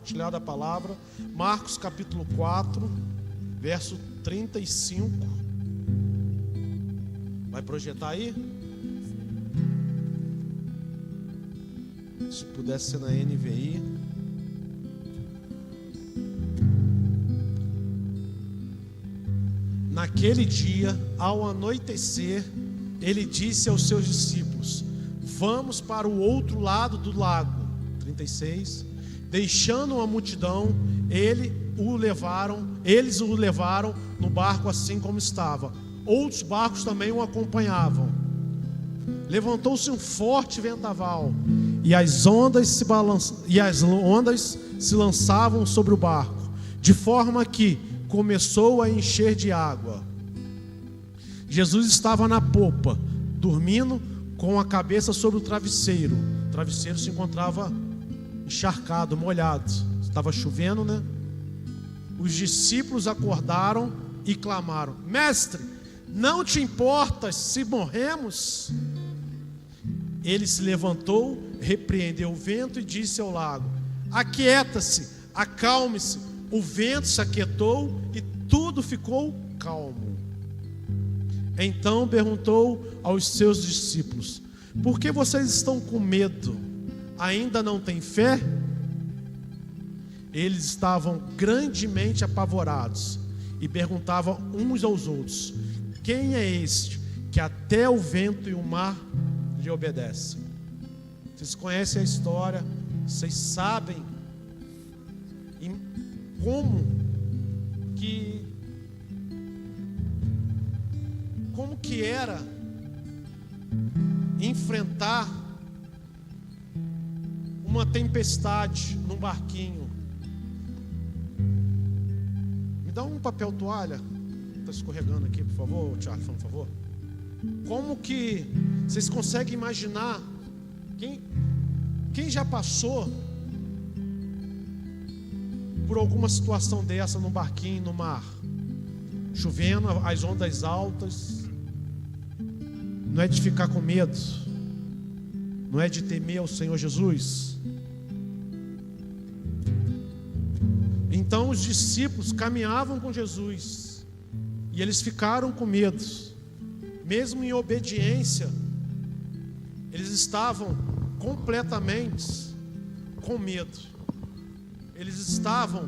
compartilhado a palavra. Marcos capítulo 4, verso 35. Vai projetar aí? Se pudesse ser na NVI. Naquele dia, ao anoitecer, ele disse aos seus discípulos: vamos para o outro lado do lago. 36. Deixando a multidão, eles o levaram no barco assim como estava. Outros barcos também o acompanhavam. Levantou-se um forte vendaval, e as ondas se lançavam sobre o barco, de forma que começou a encher de água. Jesus estava na popa, dormindo com a cabeça sobre o travesseiro. O travesseiro se encontrava encharcado, molhado. Estava chovendo, né? Os discípulos acordaram e clamaram: Mestre, não te importas se morremos? Ele se levantou, repreendeu o vento e disse ao lago: aquieta-se, acalme-se. O vento se aquietou e tudo ficou calmo. Então perguntou aos seus discípulos: por que vocês estão com medo? Ainda não têm fé? Eles estavam grandemente apavorados e perguntavam uns aos outros: quem é este que até o vento e o mar lhe obedecem? Vocês conhecem a história, vocês sabem como que era enfrentar uma tempestade num barquinho. Me dá um papel toalha, está escorregando aqui, por favor, Charles, por favor. Como que vocês conseguem imaginar quem já passou por alguma situação dessa num barquinho no mar, chovendo, as ondas altas? Não é de ficar com medo, não é de temer ao Senhor Jesus? Então os discípulos caminhavam com Jesus e eles ficaram com medo. Mesmo em obediência, eles estavam completamente com medo. Eles estavam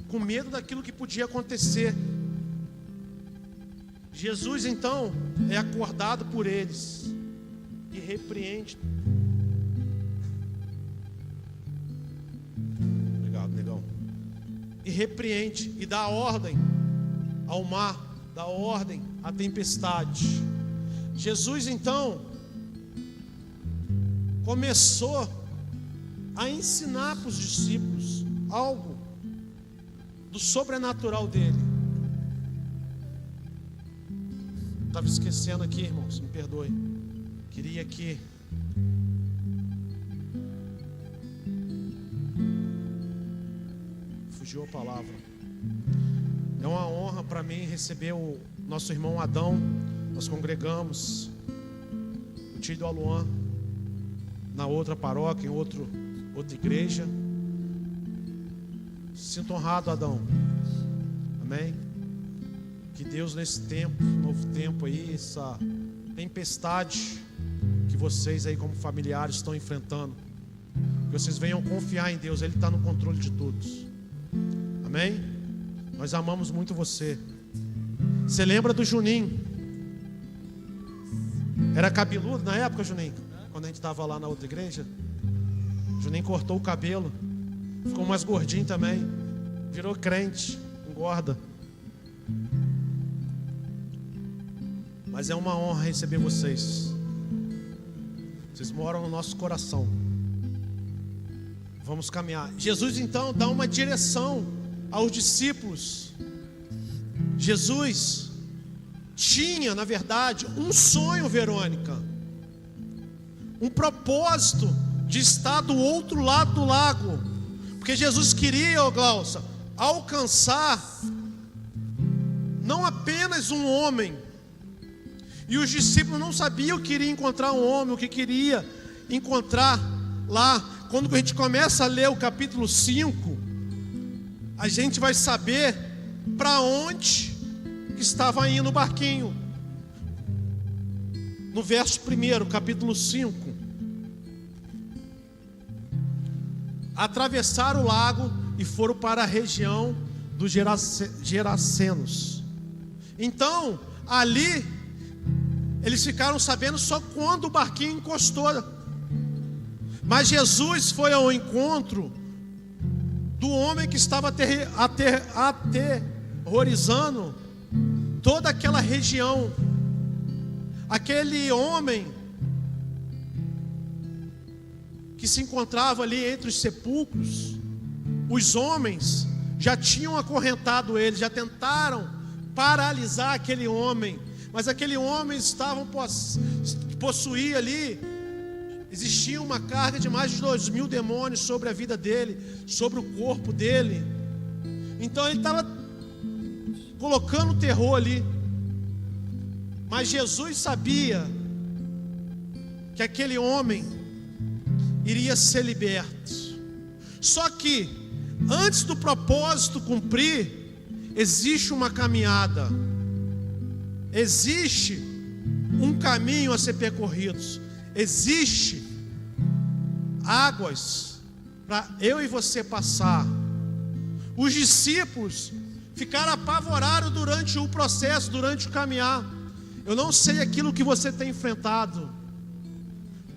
com medo daquilo que podia acontecer. Jesus então é acordado por eles e repreende. Obrigado, negão. E repreende e dá ordem ao mar, dá ordem à tempestade. Jesus então começou a ensinar para os discípulos algo do sobrenatural dele. Estava esquecendo aqui, irmãos, me perdoe. Queria que fugiu a palavra. É uma honra para mim receber o nosso irmão Adão. Nós congregamos o tio do Aluan na outra paróquia, em outra igreja. Sinto honrado, Adão. Amém. Que Deus nesse tempo, novo tempo aí, essa tempestade que vocês aí como familiares estão enfrentando, que vocês venham confiar em Deus. Ele está no controle de tudo. Amém. Nós amamos muito você. Você lembra do Juninho? Era cabeludo na época, Juninho? Quando a gente estava lá na outra igreja, Juninho cortou o cabelo, ficou mais gordinho também, virou crente, engorda. Mas é uma honra receber vocês. Vocês moram no nosso coração. Vamos caminhar. Jesus então dá uma direção aos discípulos. Jesus tinha, na verdade, um sonho, Verônica, um propósito de estar do outro lado do lago, porque Jesus queria, Glaucia, alcançar não apenas um homem, e os discípulos não sabiam que iria encontrar um homem, o que queria encontrar lá. quando a gente começa a ler o capítulo 5, a gente vai saber para onde que estava indo o barquinho. No verso 1, capítulo 5, atravessaram o lago e foram para a região dos Gerasenos. Então, ali, eles ficaram sabendo só quando o barquinho encostou. Mas Jesus foi ao encontro do homem que estava aterrorizando toda aquela região. Aquele homem que se encontrava ali entre os sepulcros. Os homens já tinham acorrentado ele, já tentaram paralisar aquele homem, mas aquele homem possuía ali, existia uma carga de mais de 2.000 demônios sobre a vida dele, sobre o corpo dele. Então ele estava colocando terror ali. Mas Jesus sabia que aquele homem iria ser liberto. Só que antes do propósito cumprir, existe uma caminhada, existe um caminho a ser percorrido, existe águas para eu e você passar. Os discípulos ficaram apavorados durante o processo, durante o caminhar. Eu não sei aquilo que você tem enfrentado.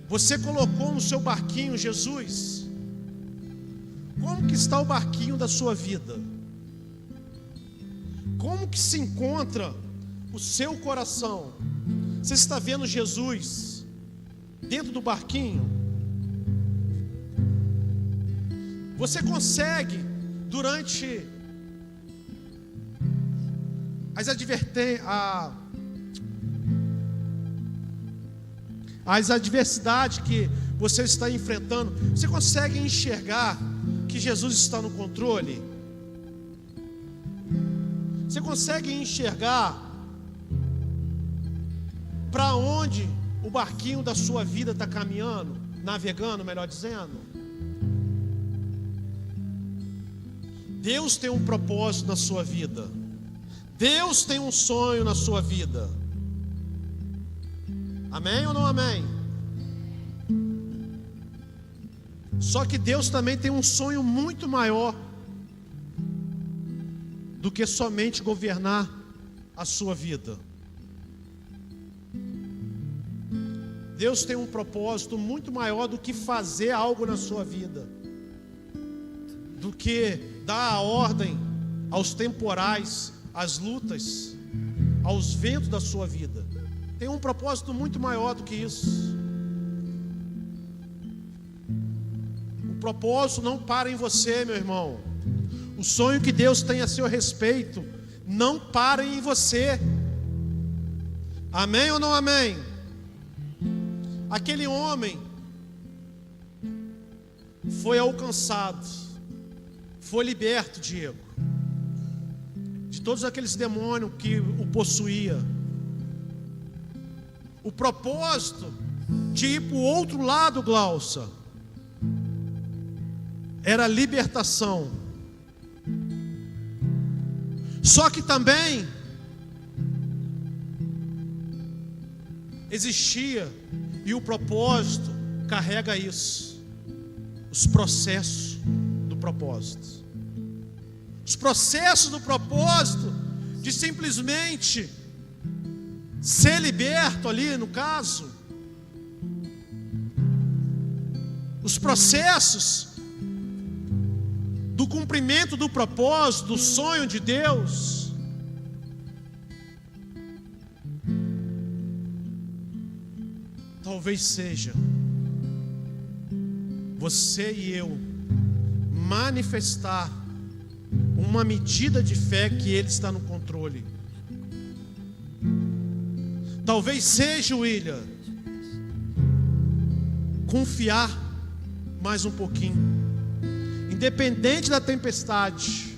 Você colocou no seu barquinho Jesus. Como que está o barquinho da sua vida? Como que se encontra o seu coração? Você está vendo Jesus dentro do barquinho? Você consegue, durante as adversidades que você está enfrentando, você consegue enxergar que Jesus está no controle? Você consegue enxergar para onde o barquinho da sua vida está caminhando, navegando, melhor dizendo? Deus tem um propósito na sua vida. Deus tem um sonho na sua vida. Amém ou não amém? Só que Deus também tem um sonho muito maior do que somente governar a sua vida. Deus tem um propósito muito maior do que fazer algo na sua vida, do que dar a ordem aos temporais, às lutas, aos ventos da sua vida. Tem um propósito muito maior do que isso. O propósito não para em você, meu irmão. O sonho que Deus tem a seu respeito não para em você. Amém ou não amém? Aquele homem foi alcançado, foi liberto, Diego, de todos aqueles demônios que o possuía. O propósito de ir para o outro lado, Glaucia, era a libertação. Só que também existia, e o propósito carrega isso, os processos do propósito. Os processos do propósito de simplesmente ser liberto ali, no caso. Os processos do cumprimento do propósito, do sonho de Deus. Talvez seja você e eu manifestar uma medida de fé que Ele está no controle. Talvez seja, William, confiar mais um pouquinho, independente da tempestade,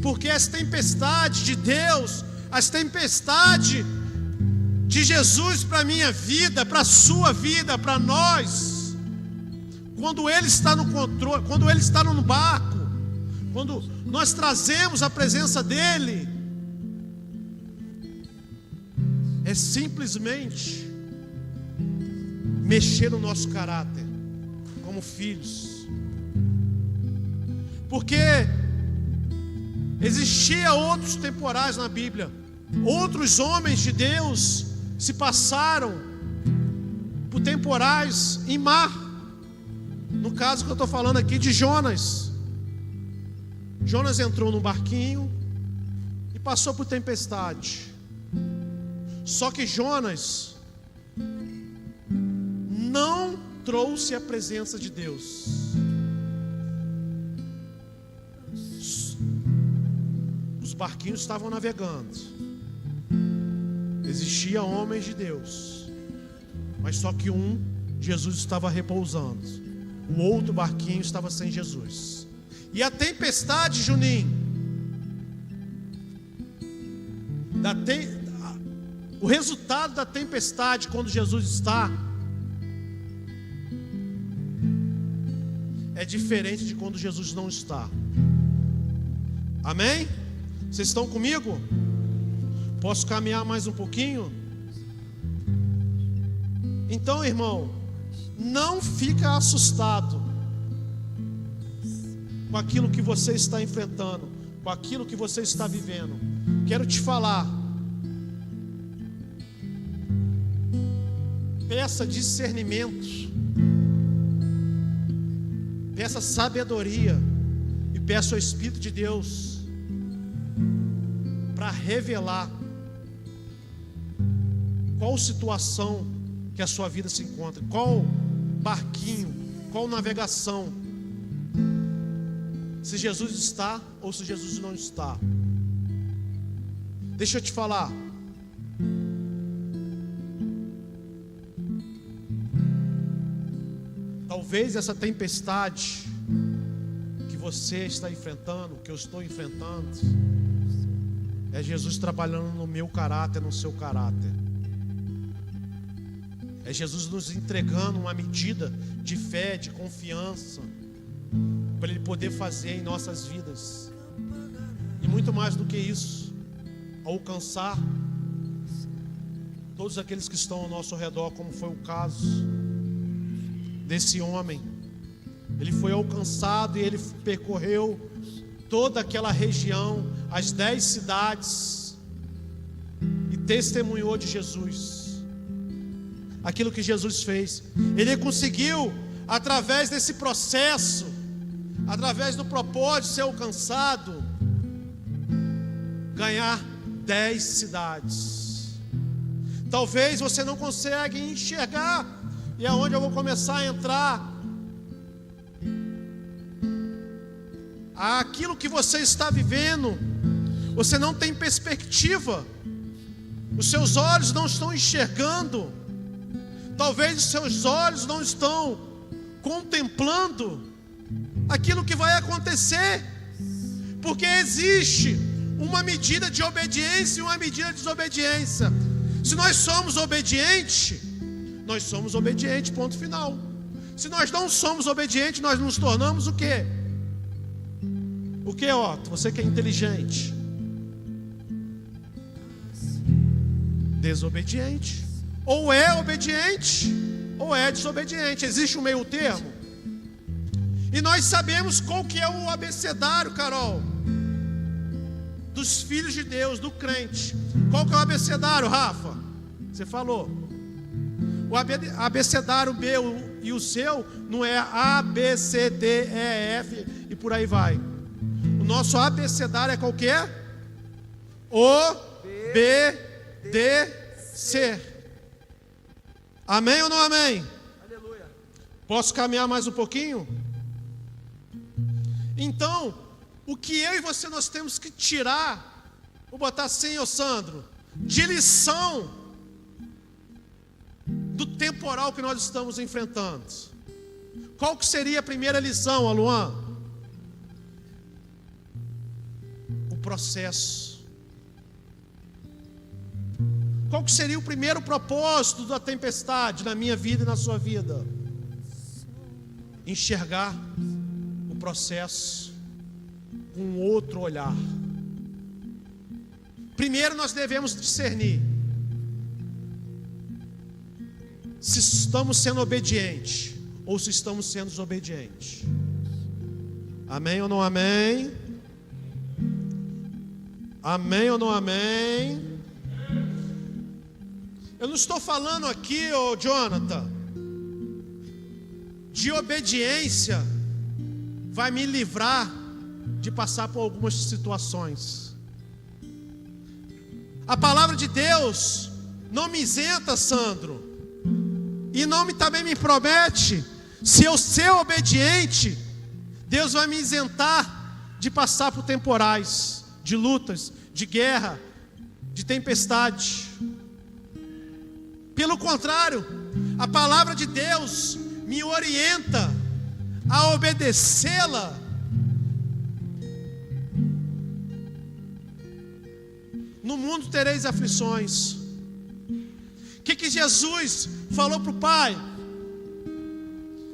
porque as tempestades de Deus, as tempestades de Jesus para a minha vida, para a sua vida, para nós, quando Ele está no controle, quando Ele está no barco, quando nós trazemos a presença dEle, é simplesmente mexer no nosso caráter como filhos, porque existia outros temporais na Bíblia, outros homens de Deus se passaram por temporais em mar. No caso que eu estou falando aqui de Jonas. Jonas entrou num barquinho e passou por tempestade. Só que Jonas não trouxe a presença de Deus. Os barquinhos estavam navegando. Existia homens de Deus, mas só que Jesus estava repousando, o outro barquinho estava sem Jesus. E a tempestade, Juninho, o resultado da tempestade, quando Jesus está, é diferente de quando Jesus não está. Amém? Vocês estão comigo? Posso caminhar mais um pouquinho? Então, irmão, não fica assustado com aquilo que você está enfrentando, com aquilo que você está vivendo. Quero te falar, peça discernimento, peça sabedoria e peça ao Espírito de Deus para revelar qual situação que a sua vida se encontra, qual barquinho, qual navegação, se Jesus está ou se Jesus não está. Deixa eu te falar, talvez essa tempestade que você está enfrentando, que eu estou enfrentando, é Jesus trabalhando no meu caráter, no seu caráter. É Jesus nos entregando uma medida de fé, de confiança, para Ele poder fazer em nossas vidas. E muito mais do que isso, alcançar todos aqueles que estão ao nosso redor, como foi o caso desse homem. Ele foi alcançado e ele percorreu toda aquela região, as 10 cidades, e testemunhou de Jesus. Aquilo que Jesus fez, ele conseguiu, através desse processo, através do propósito de ser alcançado, ganhar 10 cidades. Talvez você não consiga enxergar, e é onde eu vou começar a entrar. Aquilo que você está vivendo, você não tem perspectiva, os seus olhos não estão enxergando. Talvez os seus olhos não estão contemplando aquilo que vai acontecer, porque existe uma medida de obediência e uma medida de desobediência. Se nós somos obedientes, ponto final. Se nós não somos obedientes, nós nos tornamos o quê? O que, Otto? Você que é inteligente? Desobediente. Ou é obediente, ou é desobediente. Existe um meio termo. E nós sabemos qual que é o abecedário, Carol, dos filhos de Deus, do crente. Qual que é o abecedário, Rafa? Você falou. O abecedário meu e o seu não é A, B, C, D, E, F e por aí vai. O nosso abecedário é qual que é? O, B, D, C. Amém ou não amém? Aleluia. Posso caminhar mais um pouquinho? Então, o que eu e você nós temos que tirar, vou botar assim, ô Sandro, de lição do temporal que nós estamos enfrentando. Qual que seria a primeira lição, Aluan? O processo. Qual que seria o primeiro propósito da tempestade na minha vida e na sua vida? Enxergar o processo com um outro olhar. Primeiro nós devemos discernir se estamos sendo obedientes ou se estamos sendo desobedientes. Amém ou não amém? Amém ou não amém? Eu não estou falando aqui, Jonathan, de obediência vai me livrar de passar por algumas situações. A palavra de Deus não me isenta, Sandro, e também me promete, se eu ser obediente, Deus vai me isentar de passar por temporais, de lutas, de guerra, de tempestade. Pelo contrário, a palavra de Deus me orienta a obedecê-la. No mundo tereis aflições. O que Jesus falou para o Pai?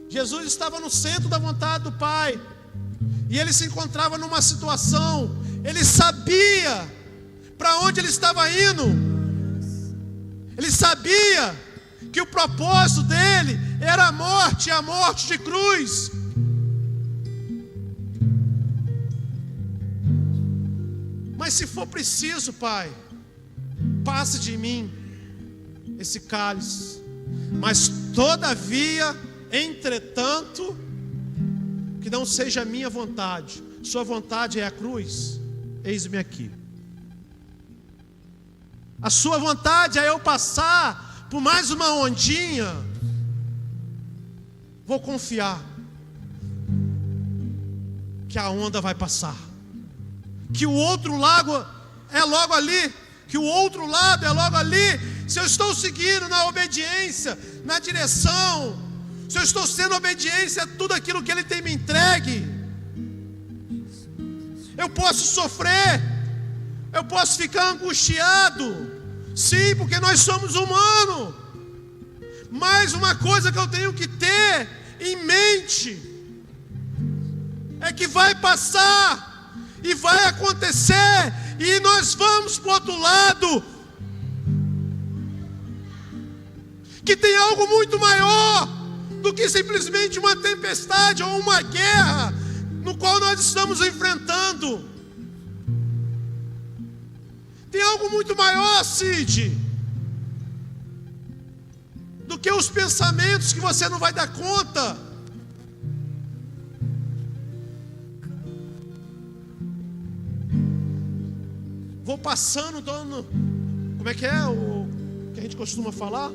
Jesus estava no centro da vontade do Pai, e ele se encontrava numa situação, ele sabia para onde ele estava indo. Ele sabia que o propósito dele era a morte de cruz. Mas se for preciso, Pai, passe de mim esse cálice. Mas todavia, entretanto, que não seja a minha vontade, sua vontade é a cruz, eis-me aqui. A sua vontade é eu passar por mais uma ondinha. Vou confiar que a onda vai passar, que o outro lago é logo ali, que o outro lado é logo ali. Se eu estou seguindo na obediência, na direção, se eu estou sendo obediência a tudo aquilo que Ele tem me entregue, eu posso sofrer, eu posso ficar angustiado, sim, porque nós somos humanos. Mas uma coisa que eu tenho que ter em mente é que vai passar e vai acontecer, e nós vamos para o outro lado, que tem algo muito maior do que simplesmente uma tempestade ou uma guerra no qual nós estamos enfrentando. Tem algo muito maior, Cid, do que os pensamentos que você não vai dar conta. Vou passando, dando, como é que é o que a gente costuma falar?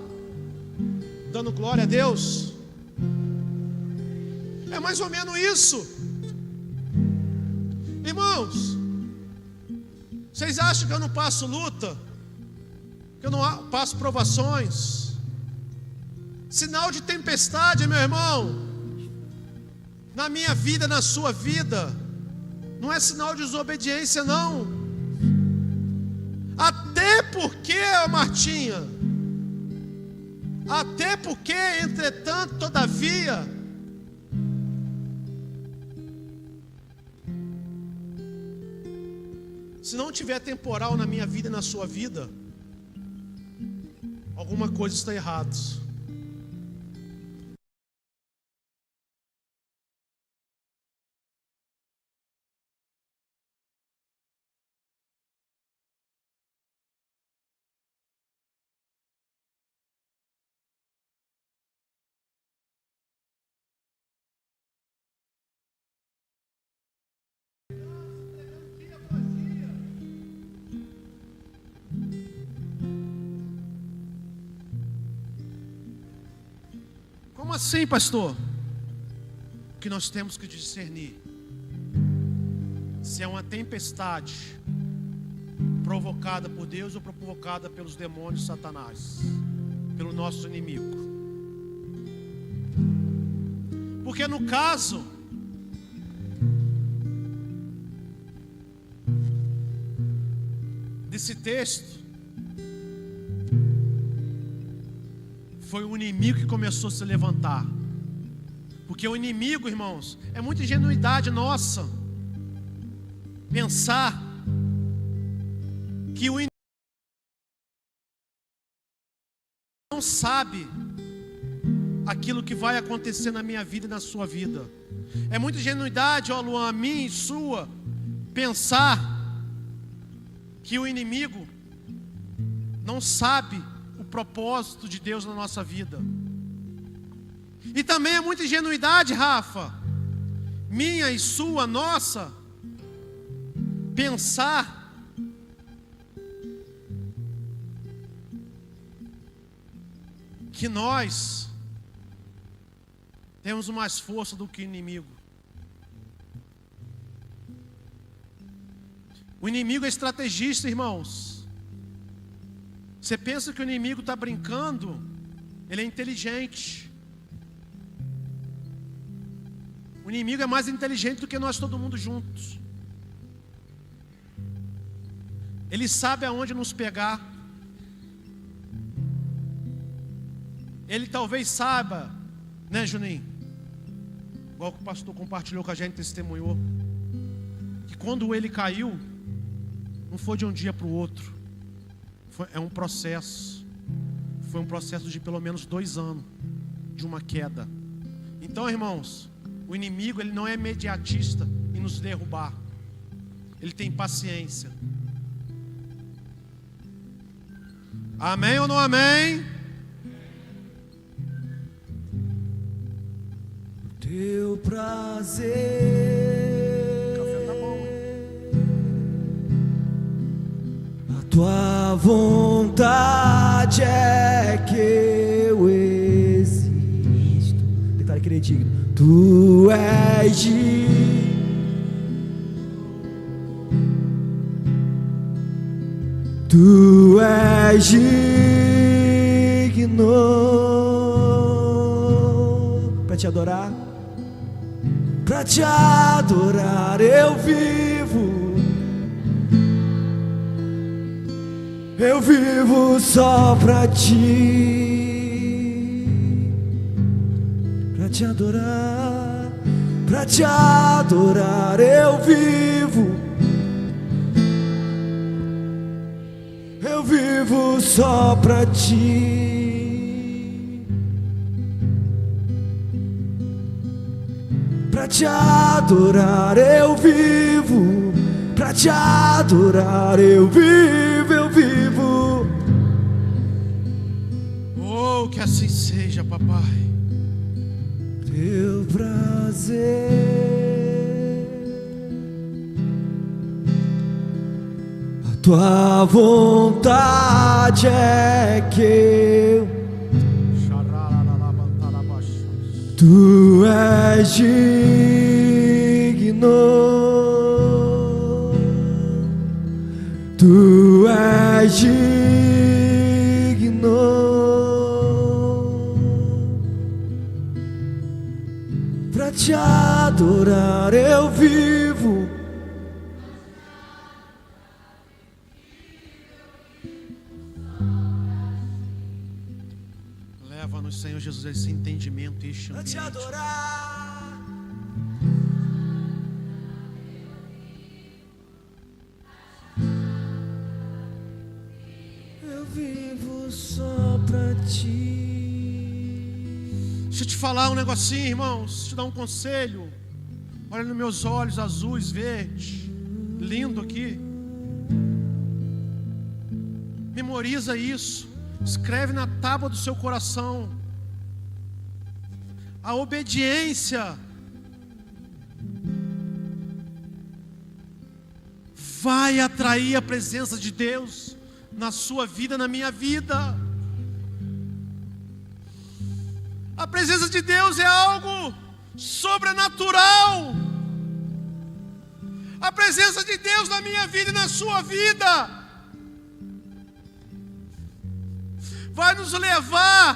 Dando glória a Deus. É mais ou menos isso. Irmãos, vocês acham que eu não passo luta? Que eu não passo provações? Sinal de tempestade, meu irmão, na minha vida, na sua vida, não é sinal de desobediência, não. Até porque, Martinha, até porque, entretanto, todavia, se não tiver temporal na minha vida e na sua vida, alguma coisa está errada. Como assim, pastor? Que nós temos que discernir se é uma tempestade provocada por Deus ou provocada pelos demônios, Satanás, pelo nosso inimigo. Porque no caso desse texto, foi o inimigo que começou a se levantar. Porque o inimigo, irmãos, é muita ingenuidade nossa pensar que o inimigo não sabe aquilo que vai acontecer na minha vida e na sua vida. É muita ingenuidade, ó Luan, minha e sua, pensar que o inimigo não sabe o propósito de Deus na nossa vida. E também é muita ingenuidade, Rafa, minha e sua, nossa, pensar que nós temos mais força do que o inimigo. O inimigo é estrategista, irmãos. Você pensa que o inimigo está brincando? Ele é inteligente. O inimigo é mais inteligente do que nós todo mundo juntos. Ele sabe aonde nos pegar. Ele talvez saiba, né, Juninho? Igual que o pastor compartilhou com a gente, testemunhou, que quando ele caiu, não foi de um dia para o outro. É um processo. Foi um processo de pelo menos 2 anos de uma queda. Então, irmãos, o inimigo, ele não é imediatista em nos derrubar. Ele tem paciência. Amém ou não amém? Teu prazer, Café tá bom, a tua vontade é que eu existo. Declare que ele é digno. Tu és digno. Tu és digno para te adorar. Para te adorar eu vivo. Eu vivo só para ti. Para te adorar. Para te adorar eu vivo. Eu vivo só para ti. Pra te adorar eu vivo. Pra te adorar eu vivo, eu vivo. Oh, que assim seja, papai. Teu prazer, a tua vontade é que eu. Tu és digno. Tu és digno. Pra te adorar eu vivo. Leva-nos, Senhor Jesus, esse entendimento e este Pra te ambiente. adorar. Eu vivo só pra ti. Deixa eu te falar um negocinho, irmãos. Deixa eu te dar um conselho. Olha nos meus olhos azuis, verdes. Lindo aqui. Memoriza isso. Escreve na tábua do seu coração. A obediência vai atrair a presença de Deus na sua vida, na minha vida. A presença de Deus é algo sobrenatural. A presença de Deus na minha vida e na sua vida vai nos levar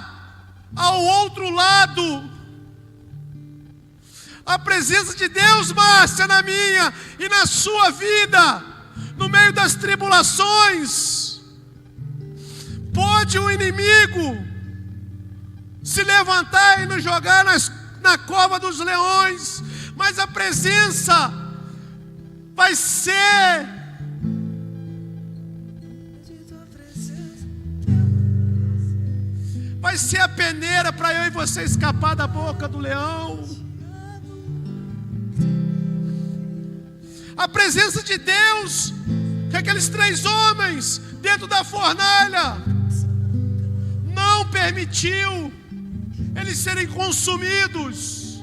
ao outro lado. A presença de Deus, Márcia, na minha e na sua vida, no meio das tribulações, pode o inimigo se levantar e nos jogar na cova dos leões, mas a presença vai ser a peneira para eu e você escapar da boca do leão. A presença de Deus, que aqueles 3 homens dentro da fornalha não permitiu eles serem consumidos.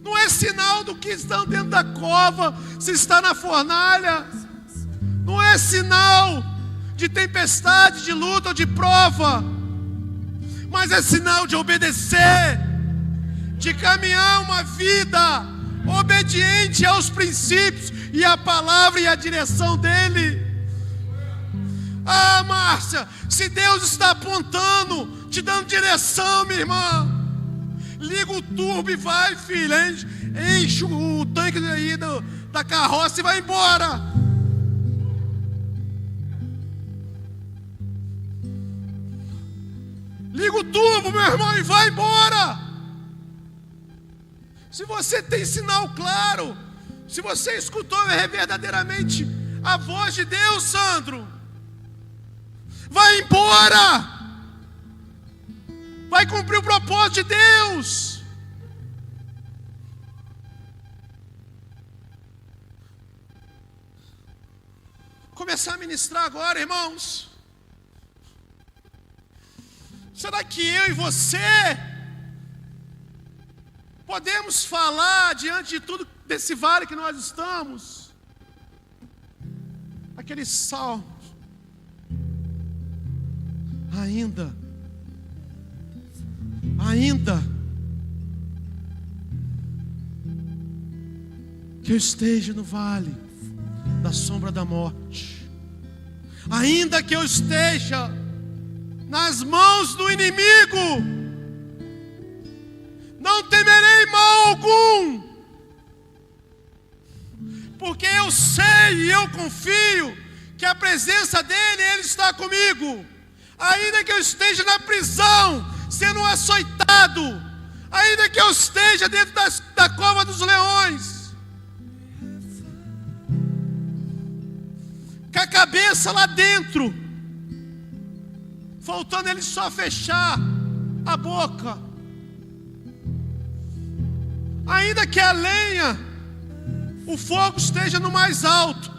Não é sinal do que estão dentro da cova se está na fornalha. Não é sinal de tempestade, de luta ou de prova, mas é sinal de obedecer, de caminhar uma vida obediente aos princípios e à palavra e à direção dele. Ah, Márcia, se Deus está apontando, te dando direção, minha irmã, liga o turbo e vai, filha, enche o tanque aí da carroça e vai embora. Liga o turbo, meu irmão, e vai embora. Se você tem sinal claro, se você escutou verdadeiramente a voz de Deus, Sandro, vai embora. Vai cumprir o propósito de Deus. Começar a ministrar agora, irmãos. Será que eu e você podemos falar diante de tudo desse vale que nós estamos? Aquele salmo. Ainda que eu esteja no vale da sombra da morte, ainda que eu esteja nas mãos do inimigo, não temerei mal algum, porque eu sei e eu confio que a presença dele, ele está comigo. Ainda que eu esteja na prisão, sendo açoitado, ainda que eu esteja dentro da cova dos leões, com a cabeça lá dentro, faltando ele só fechar a boca, ainda que a lenha, o fogo esteja no mais alto,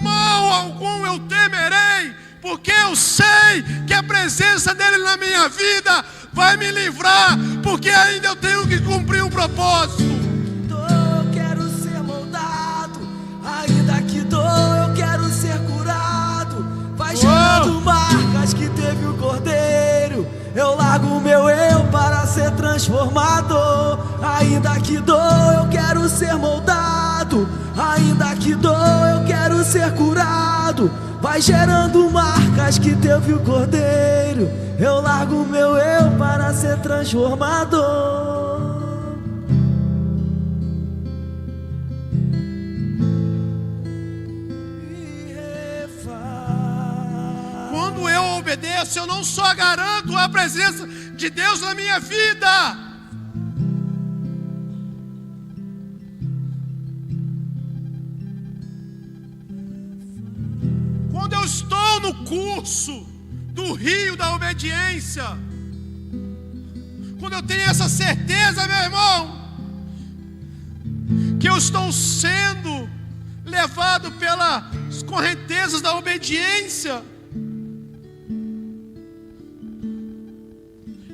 mal algum eu temerei, porque eu sei que a presença dele na minha vida vai me livrar, porque ainda eu tenho que cumprir um propósito. Eu quero ser moldado, ainda que dor, eu quero ser curado. Vai gerando marcas que teve o Cordeiro. Eu largo o meu eu para ser transformado. Ainda que dor, eu quero ser moldado. Ainda que dor, eu quero ser curado. Vai gerando marcas que teve o Cordeiro. Eu largo o meu eu para ser transformado. Quando eu obedeço, eu não só garanto a presença de Deus na minha vida, quando eu estou no curso do rio da obediência, quando eu tenho essa certeza, meu irmão, que eu estou sendo levado pelas correntezas da obediência,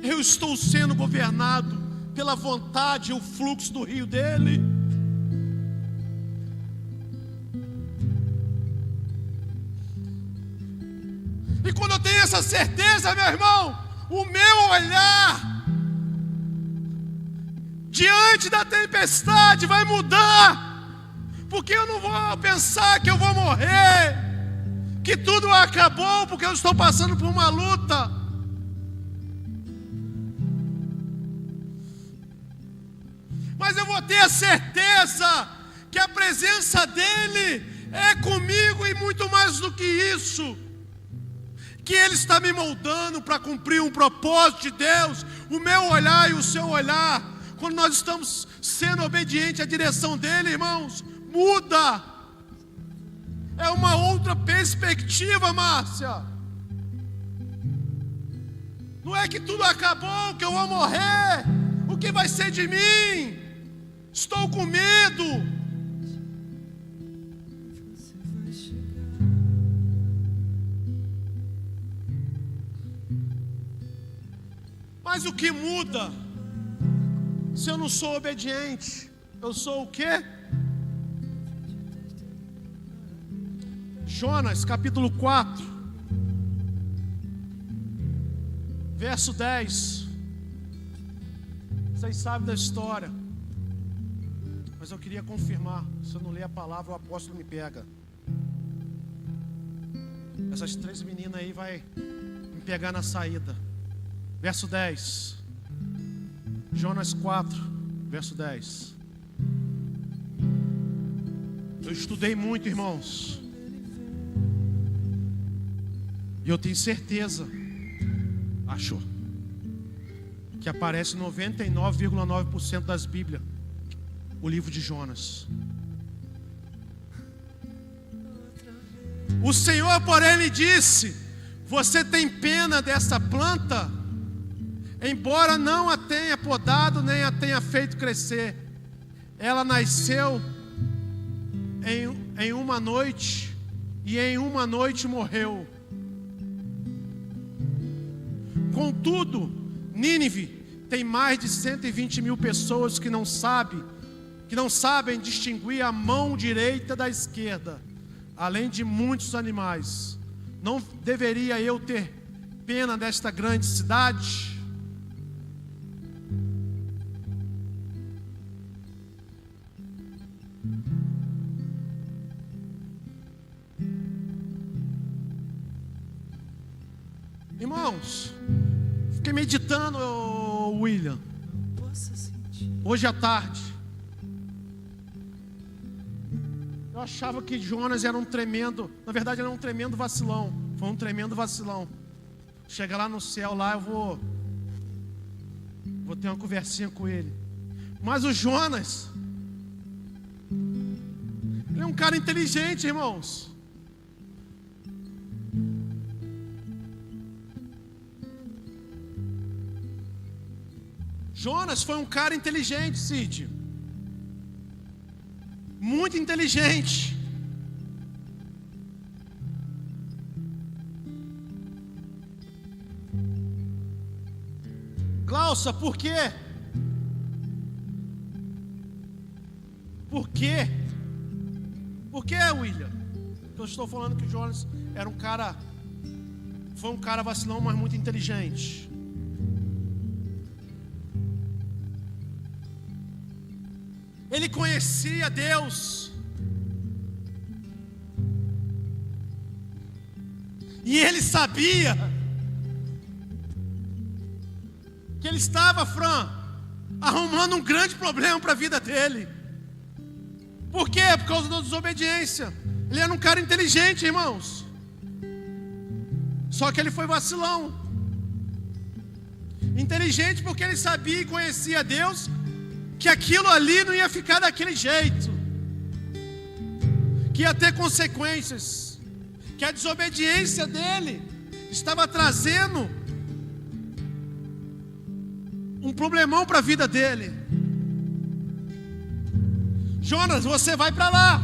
eu estou sendo governado pela vontade e o fluxo do rio dele. E quando eu tenho essa certeza, meu irmão, o meu olhar diante da tempestade vai mudar, porque eu não vou pensar que eu vou morrer, que tudo acabou porque eu estou passando por uma luta. Mas eu vou ter a certeza que a presença dele é comigo e muito mais do que isso. que Ele está me moldando para cumprir um propósito de Deus. O meu olhar e o seu olhar, quando nós estamos sendo obedientes à direção dEle, irmãos, muda. É uma outra perspectiva, Márcia. Não é que tudo acabou, que eu vou morrer. O que vai ser de mim? Estou com medo. Mas o que muda? Se eu não sou obediente, eu sou o quê? Jonas, capítulo 4, verso 10. Vocês sabem da história, mas eu queria confirmar. Se eu não ler a palavra, o apóstolo me pega. Essas 3 meninas aí vai me pegar na saída. Verso 10. Jonas 4, verso 10. Eu estudei muito, irmãos, e eu tenho certeza, achou, que aparece 99,9% das Bíblias o livro de Jonas. O Senhor, porém, lhe disse: você tem pena dessa planta, embora não a tenha podado, nem a tenha feito crescer. Ela nasceu em uma noite, e em uma noite morreu. Contudo, Nínive tem mais de 120 mil pessoas que não sabem distinguir a mão direita da esquerda, além de muitos animais. Não deveria eu ter pena desta grande cidade? Irmãos, fiquei meditando, William, hoje à tarde. Eu achava que Jonas era um tremendo, na verdade era um tremendo vacilão. Foi um tremendo vacilão. Chega lá no céu, lá eu vou ter uma conversinha com ele. Mas o Jonas, ele é um cara inteligente, irmãos. Jonas foi um cara inteligente, Cid. Muito inteligente. Glaucia, por quê? Por quê? Por quê, William? Eu estou falando que Jonas era um cara, foi um cara vacilão, mas muito inteligente. Ele conhecia Deus. E ele sabia que ele estava, Fran, arrumando um grande problema para a vida dele. Por quê? Por causa da desobediência. Ele era um cara inteligente, irmãos. Só que ele foi vacilão. Inteligente porque ele sabia e conhecia Deus, que aquilo ali não ia ficar daquele jeito, que ia ter consequências, que a desobediência dele estava trazendo um problemão para a vida dele. Jonas, você vai para lá.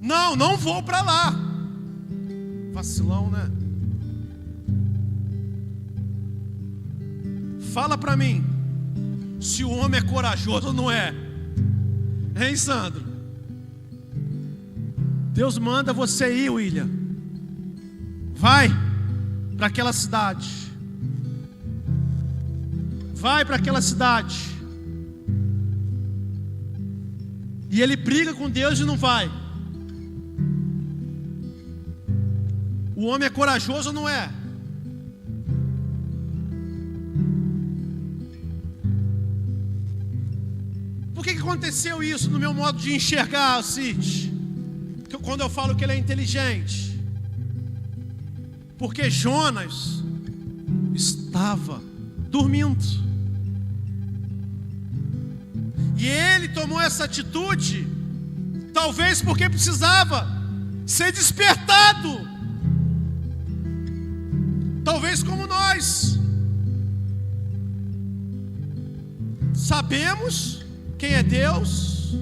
Não, não vou para lá. Vacilão, né? Fala para mim, se o homem é corajoso ou não é? Hein, Sandro? Deus manda você ir, William. Vai para aquela cidade. Vai para aquela cidade. E ele briga com Deus e não vai. O homem é corajoso ou não é? Por que aconteceu isso no meu modo de enxergar, Cid? Quando eu falo que ele é inteligente. Porque Jonas estava dormindo. E ele tomou essa atitude, talvez porque precisava ser despertado. Talvez como nós. Sabemos quem é Deus,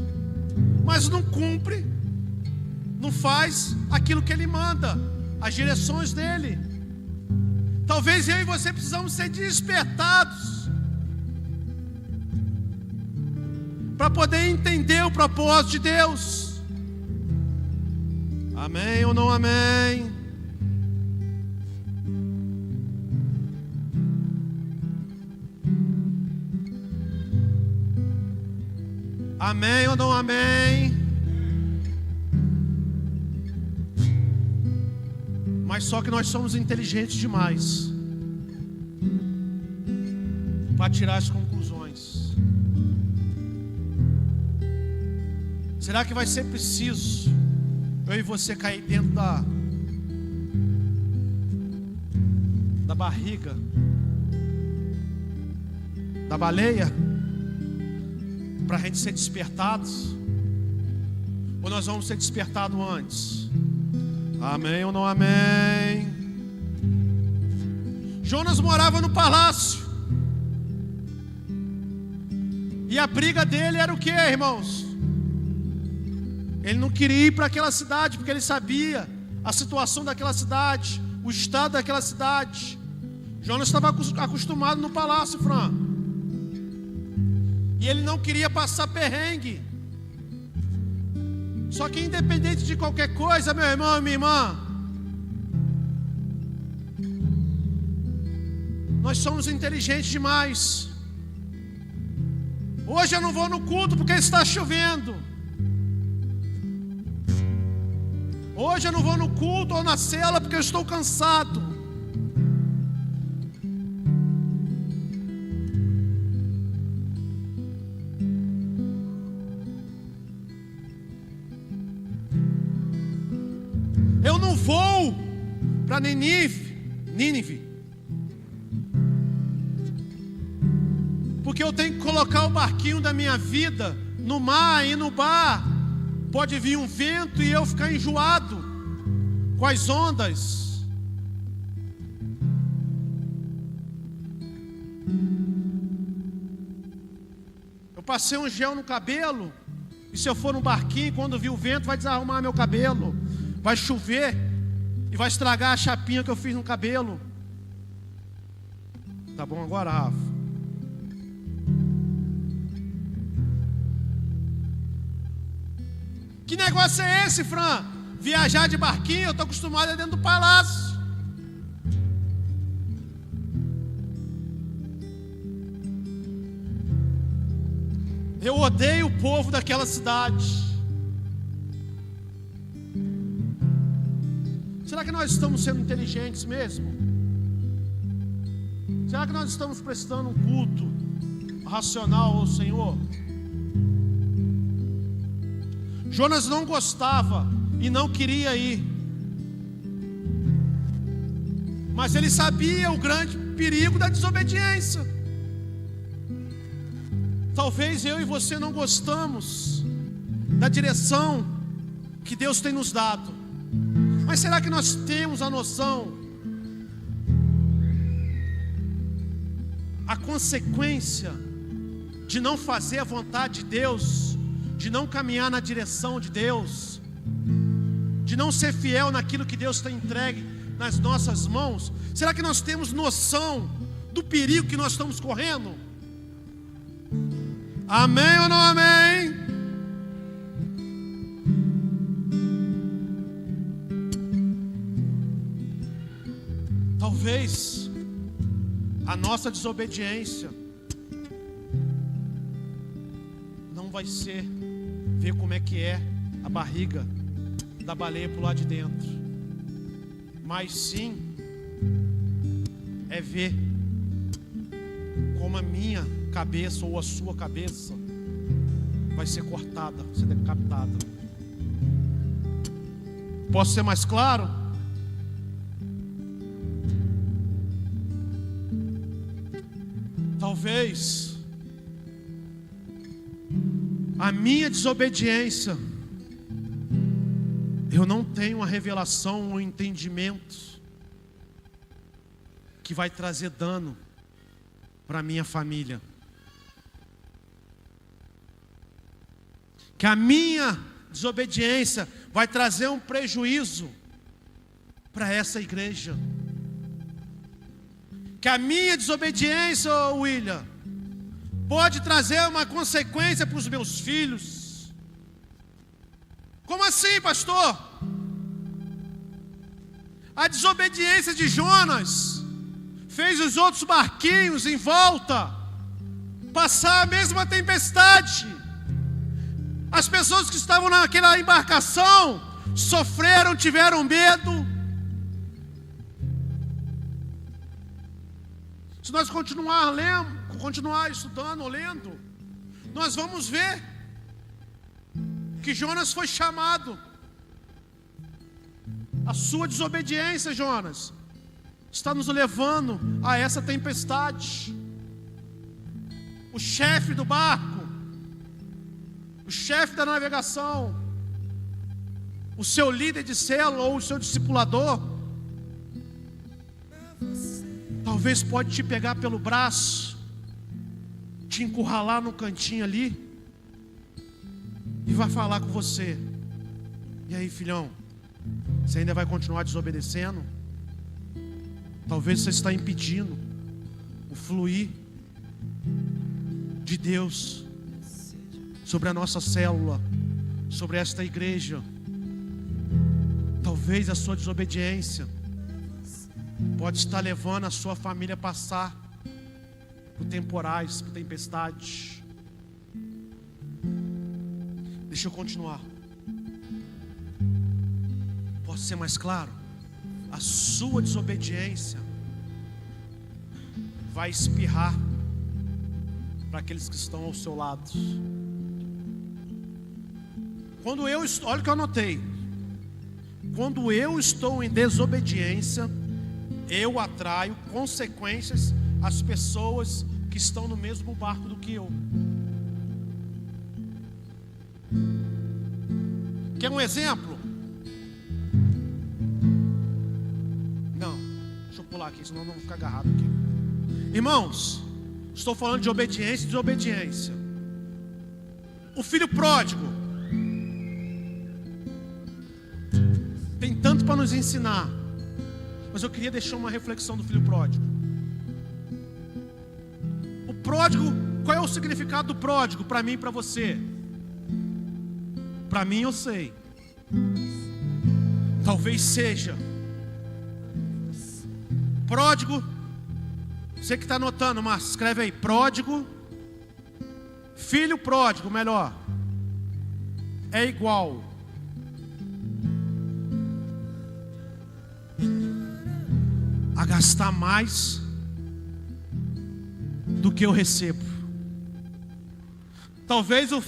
mas não cumpre, não faz aquilo que Ele manda, as direções dEle. Talvez eu e você precisamos ser despertados para poder entender o propósito de Deus. Amém ou não amém? Amém ou não amém? Mas só que nós somos inteligentes demais para tirar as conclusões. Será que vai ser preciso eu e você cair dentro da barriga da baleia para a gente ser despertados? Ou nós vamos ser despertados antes? Amém ou não amém? Jonas morava no palácio. E a briga dele era o que, irmãos? Ele não queria ir para aquela cidade, porque ele sabia a situação daquela cidade, o estado daquela cidade. Jonas estava acostumado no palácio, Fran. E ele não queria passar perrengue. Só que independente de qualquer coisa, meu irmão e minha irmã, nós somos inteligentes demais. Hoje eu não vou no culto porque está chovendo. Hoje eu não vou no culto ou na cela porque eu estou cansado. Eu não vou para Nínive, porque eu tenho que colocar o barquinho da minha vida no mar, e no bar pode vir um vento e eu ficar enjoado com as ondas. Eu passei um gel no cabelo, e se eu for no barquinho, quando vir o vento, vai desarrumar meu cabelo. Vai chover e vai estragar a chapinha que eu fiz no cabelo. Tá bom agora, Rafa? Que negócio é esse, Fran? Viajar de barquinho, eu estou acostumado dentro do palácio. Eu odeio o povo daquela cidade. Será que nós estamos sendo inteligentes mesmo? Será que nós estamos prestando um culto racional ao Senhor? Jonas não gostava e não queria ir, mas ele sabia o grande perigo da desobediência. Talvez eu e você não gostamos da direção que Deus tem nos dado, mas será que nós temos a noção, a consequência de não fazer a vontade de Deus, de não caminhar na direção de Deus, de não ser fiel naquilo que Deus tem entregue nas nossas mãos? Será que nós temos noção do perigo que nós estamos correndo? Amém ou não amém? Talvez a nossa desobediência não vai ser ver como é que é a barriga da baleia por lá de dentro, mas sim é ver como a minha cabeça ou a sua cabeça vai ser cortada, ser decapitada. Posso ser mais claro? Talvez a minha desobediência, eu não tenho uma revelação, um entendimento que vai trazer dano para minha família. Que a minha desobediência vai trazer um prejuízo para essa igreja. Que a minha desobediência, William, pode trazer uma consequência para os meus filhos. Como assim, pastor? A desobediência de Jonas fez os outros barquinhos em volta passar a mesma tempestade. As pessoas que estavam naquela embarcação sofreram, tiveram medo. Se nós continuar estudando, lendo, nós vamos ver que Jonas foi chamado. A sua desobediência, Jonas, está nos levando a essa tempestade. O chefe do barco, o chefe da navegação, o seu líder de célula ou o seu discipulador, talvez pode te pegar pelo braço, te encurralar no cantinho ali e vai falar com você: e aí, filhão, você ainda vai continuar desobedecendo? Talvez você está impedindo o fluir de Deus sobre a nossa célula, sobre esta igreja. Talvez a sua desobediência pode estar levando a sua família a passar por temporais, por tempestades. Deixa eu continuar. Posso ser mais claro? A sua desobediência vai espirrar para aqueles que estão ao seu lado. Olha o que eu anotei. Quando eu estou em desobediência, eu atraio consequências às pessoas que estão no mesmo barco do que eu. Quer um exemplo? Não, deixa eu pular aqui, senão eu não vou ficar agarrado aqui. Irmãos, estou falando de obediência e desobediência. O filho pródigo tem tanto para nos ensinar, mas eu queria deixar uma reflexão do filho pródigo. O pródigo, qual é o significado do pródigo para mim e para você? Para mim eu sei. Talvez seja pródigo. Você que está anotando, Márcio, escreve aí: pródigo, filho pródigo, melhor, é igual a gastar mais do que eu recebo. Talvez o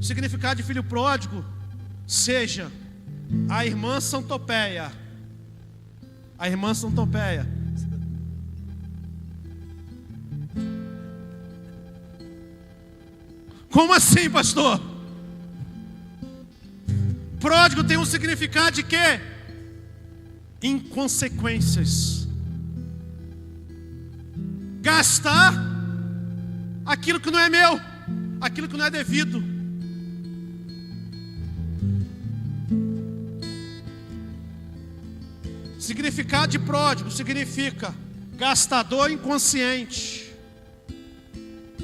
significado de filho pródigo seja a irmã Santopeia. A irmã Santopeia. Como assim, pastor? Pródigo tem um significado de quê? Inconsequências. Gastar aquilo que não é meu, aquilo que não é devido. Significado de pródigo significa gastador inconsciente,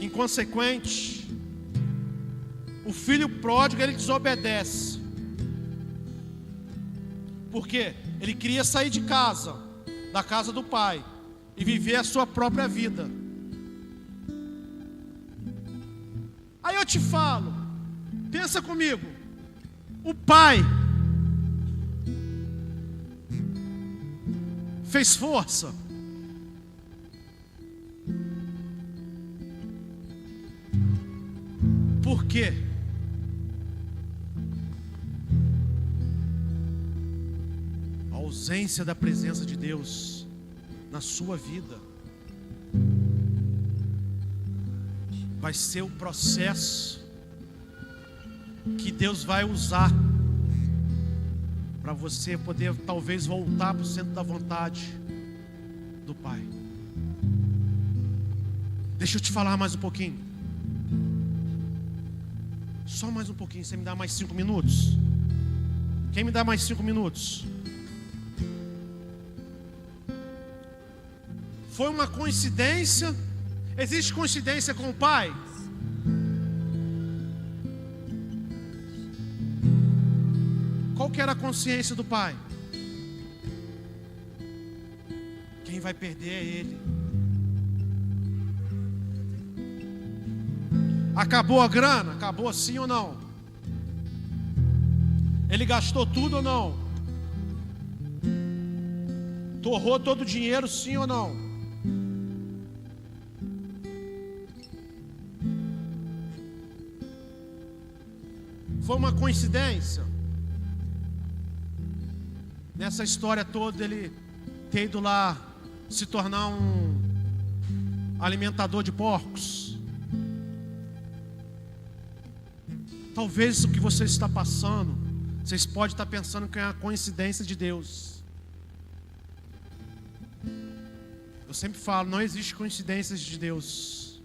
inconsequente. O filho pródigo, ele desobedece. Por quê? Ele queria sair de casa, da casa do pai, e viver a sua própria vida. Aí eu te falo, pensa comigo, o pai fez força. Por quê? A ausência da presença de Deus na sua vida vai ser o processo que Deus vai usar para você poder talvez voltar para o centro da vontade do Pai. Deixa eu te falar mais um pouquinho. Só mais um pouquinho. Você me dá mais 5 minutos? Quem me dá mais 5 minutos? Foi uma coincidência? Existe coincidência com o Pai? Qual que era a consciência do Pai? Quem vai perder é Ele. Acabou a grana? Acabou sim ou não? Ele gastou tudo ou não? Torrou todo o dinheiro sim ou não? Foi uma coincidência? Nessa história toda ele ter ido lá se tornar um alimentador de porcos? Talvez o que você está passando, vocês podem estar pensando que é uma coincidência de Deus. Eu sempre falo, não existe coincidências de Deus.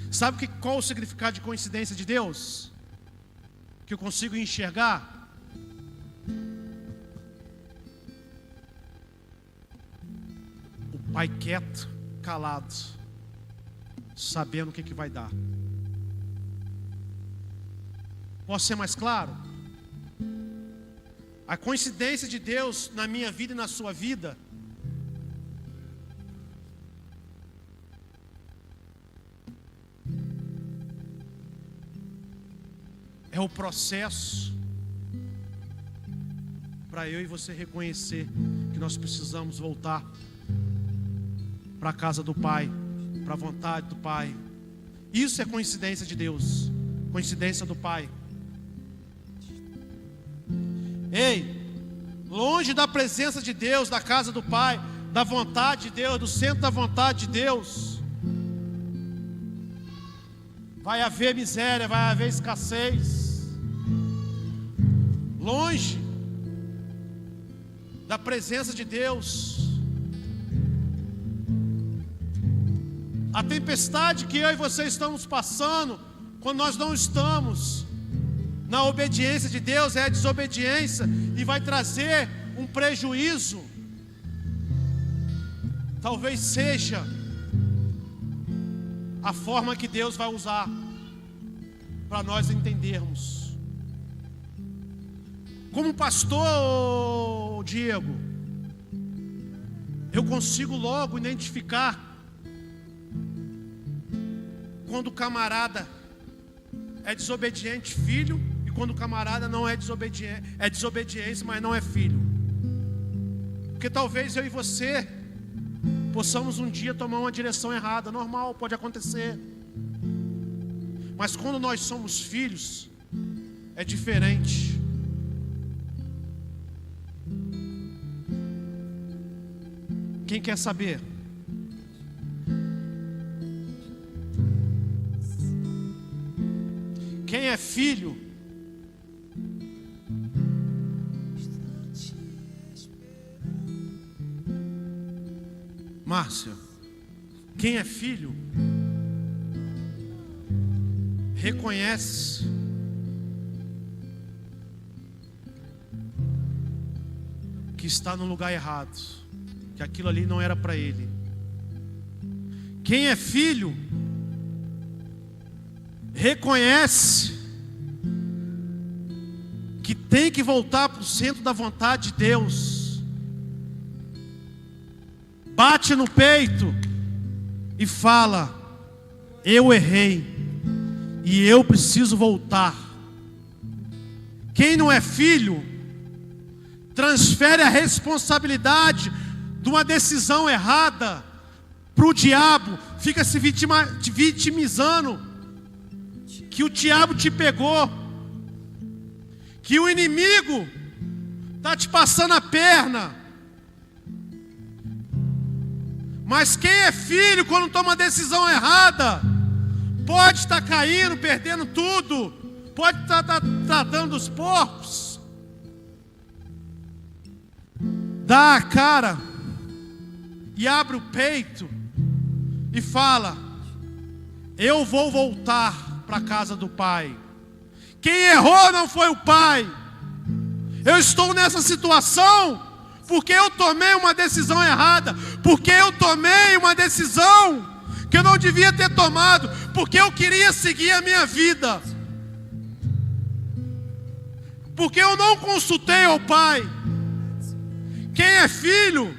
Sabe qual o significado de coincidência de Deus? Que eu consigo enxergar? O Pai quieto, calado, sabendo o que vai dar. Posso ser mais claro? A coincidência de Deus na minha vida e na sua vida é o processo para eu e você reconhecer que nós precisamos voltar para a casa do Pai, para a vontade do Pai. Isso é coincidência de Deus, coincidência do Pai. Ei, longe da presença de Deus, da casa do Pai, da vontade de Deus, do centro da vontade de Deus, vai haver miséria, vai haver escassez. Longe da presença de Deus, a tempestade que eu e você estamos passando, quando nós não estamos na obediência de Deus, é a desobediência e vai trazer um prejuízo. Talvez seja a forma que Deus vai usar para nós entendermos. Como pastor, Diego, eu consigo logo identificar quando o camarada é desobediente, filho, e quando o camarada não é desobediente, é desobediência, mas não é filho. Porque talvez eu e você possamos um dia tomar uma direção errada, normal, pode acontecer. Mas quando nós somos filhos, é diferente. Quem quer saber? Quem é filho? Márcia, quem é filho reconhece que está no lugar errado, que aquilo ali não era para ele. Quem é filho reconhece que tem que voltar para o centro da vontade de Deus. Bate no peito e fala: eu errei e eu preciso voltar. Quem não é filho transfere a responsabilidade de uma decisão errada para o diabo, fica se vitimizando que o diabo te pegou, que o inimigo está te passando a perna. Mas quem é filho, quando toma uma decisão errada, pode estar caindo, perdendo tudo, pode estar tratando os porcos, dá a cara e abre o peito e fala: eu vou voltar para a casa do Pai. Quem errou não foi o pai. Eu estou nessa situação porque eu tomei uma decisão errada, porque eu tomei uma decisão que eu não devia ter tomado, porque eu queria seguir a minha vida, porque eu não consultei ao Pai. Quem é filho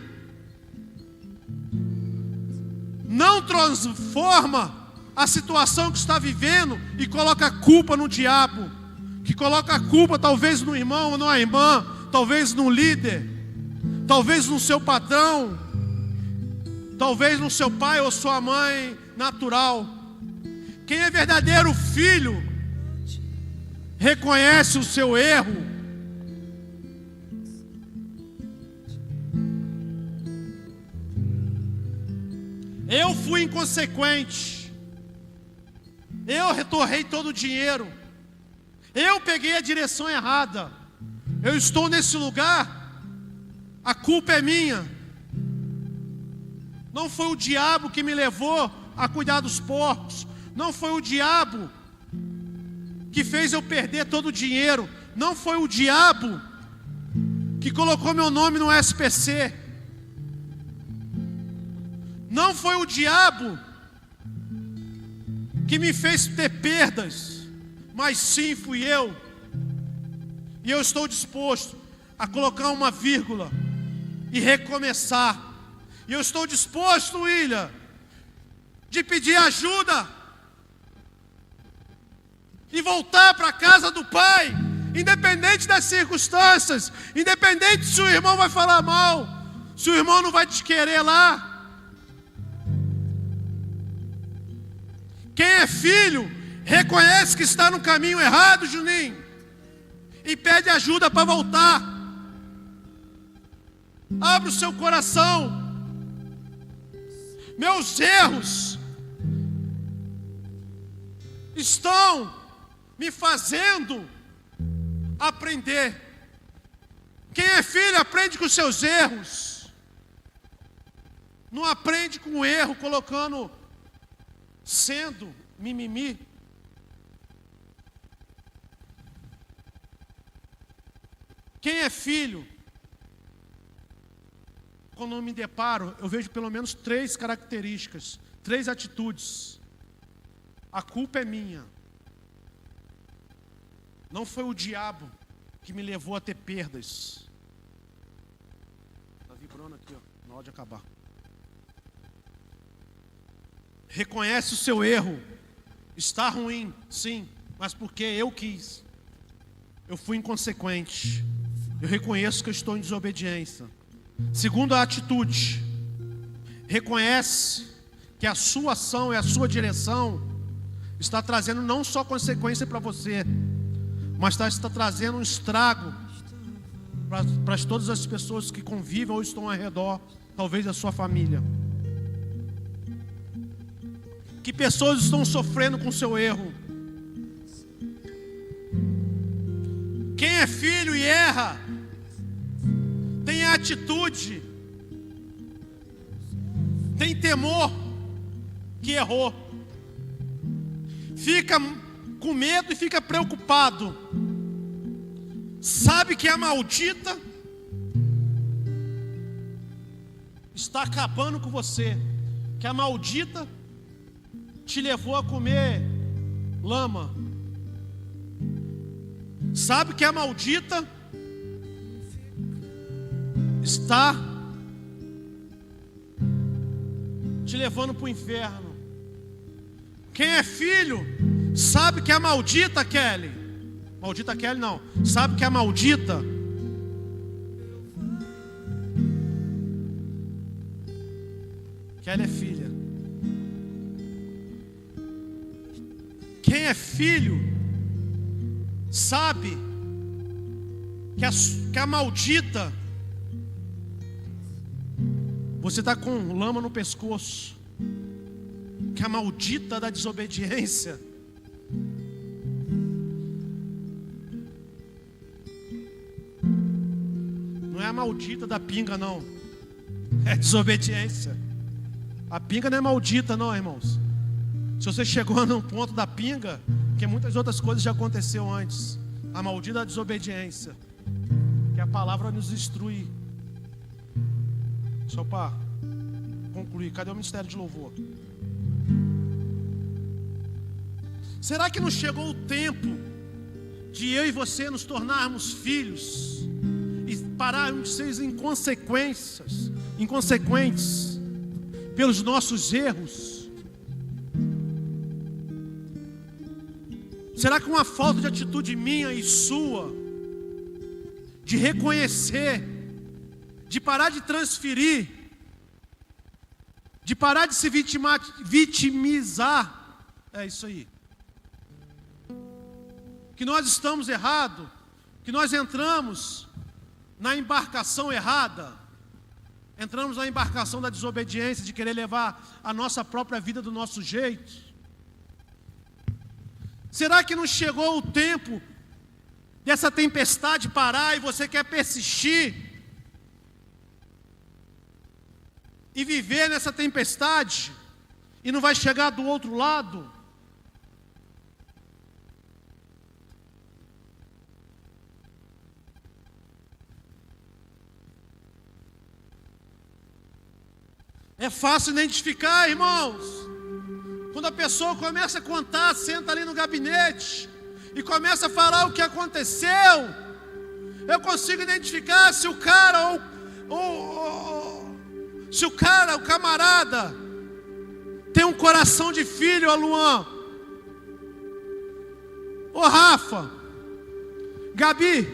não transforma a situação que está vivendo e coloca a culpa no diabo, que coloca a culpa talvez no irmão ou na irmã, talvez no líder, talvez no seu patrão, talvez no seu pai ou sua mãe natural. Quem é verdadeiro filho reconhece o seu erro, eu fui inconsequente, eu retornei todo o dinheiro, eu peguei a direção errada, eu estou nesse lugar, a culpa é minha. Não foi o diabo que me levou a cuidar dos porcos, não foi o diabo que fez eu perder todo o dinheiro, não foi o diabo que colocou meu nome no SPC, não foi o diabo que me fez ter perdas, mas sim fui eu. E eu estou disposto a colocar uma vírgula e recomeçar. E eu estou disposto, William, de pedir ajuda e voltar para a casa do Pai, independente das circunstâncias, independente se o irmão vai falar mal, se o irmão não vai te querer lá. Quem é filho reconhece que está no caminho errado, Juninho, e pede ajuda para voltar. Abre o seu coração. Meus erros estão me fazendo aprender. Quem é filho aprende com os seus erros, não aprende com o erro colocando sendo mimimi. Quem é filho, quando eu me deparo, eu vejo pelo menos 3 características, 3 atitudes. A culpa é minha. Não foi o diabo que me levou a ter perdas. Está vibrando aqui, ó, na hora de acabar. Reconhece o seu erro. Está ruim, sim, mas porque eu quis. Eu fui inconsequente. Eu reconheço que eu estou em desobediência. Segunda atitude, reconhece que a sua ação e a sua direção está trazendo não só consequência para você, mas está trazendo um estrago para todas as pessoas que convivem ou estão ao redor, talvez a sua família. Que pessoas estão sofrendo com o seu erro? Quem é filho e erra, tem atitude, tem temor que errou, fica com medo e fica preocupado, sabe que a maldita está acabando com você, que a maldita te levou a comer lama, sabe que a maldita está te levando para o inferno. Quem é filho sabe que a maldita Kelly não, sabe que a maldita Kelly é filha. Quem é filho sabe que a maldita, você está com lama no pescoço, que a maldita da desobediência não é a maldita da pinga, não. É desobediência. A pinga não é maldita, não, irmãos. Se você chegou no ponto da pinga, porque muitas outras coisas já aconteceu antes. A maldita da desobediência, que a palavra nos instrui. Só para concluir, cadê o ministério de louvor? Será que não chegou o tempo de eu e você nos tornarmos filhos e pararmos de ser inconsequentes pelos nossos erros? Será que uma falta de atitude minha e sua, de reconhecer, de parar de transferir, de parar de se vitimizar, é isso aí, que nós estamos errados, que nós entramos na embarcação errada, entramos na embarcação da desobediência, de querer levar a nossa própria vida do nosso jeito? Será que não chegou o tempo dessa tempestade parar e você quer persistir e viver nessa tempestade e não vai chegar do outro lado? É fácil identificar, irmãos, quando a pessoa começa a contar, senta ali no gabinete e começa a falar o que aconteceu. Eu consigo identificar se o cara o camarada tem um coração de filho, ó Luan, ô Rafa, Gabi,